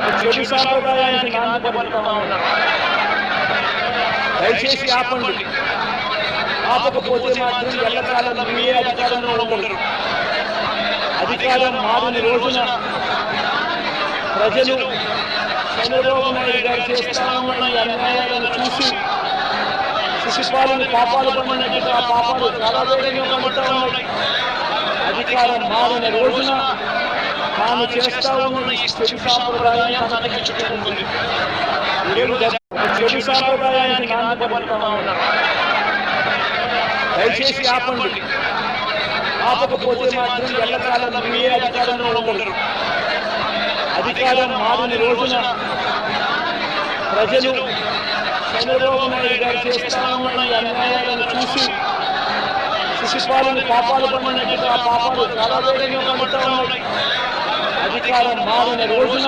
చెడు సాంప్రదాయానికి నాంది పలుకుతా ఉన్నారు. దయచేసి ఆపండి. ఆపకపోతే మాత్రం ఎల్లకాలం మీరే అధికారంలో ఉండరు. అధికారం మారిన రోజున ప్రజలు చంద్రబాబు నాయుడు గారు చేస్తామన్న అన్యాయాలను చూసి శిశుపాలను పాపాలు పడినట్టుగా ఆ పాపాలు చాలా వేగంగా పడుతూ ఉన్నాయి. అధికారం మారిన రోజున తాను చేస్తా ఉన్న ఈ చెడు సాంప్రదాయాన్ని తనకి చుట్టుకుంటుంది. చెడు సాంప్రదాయానికి నాంది పలుకుతా ఉన్నారు. దయచేసి ఆపండి. ఆపకపోతే మాత్రం ఎల్లకాలం మీరే అధికారంలో ఉండరు. అధికారం మారిన రోజున ప్రజలు చంద్రబాబు నాయుడు గారు చేస్తామన్న అన్యాయాలను చూసి శిశుపాలను పాపాలు పడినట్టుగా ఆ పాపాలు చాలా వేగంగా పడుతూ ఉన్నాయి. అధికారం మారిన రోజున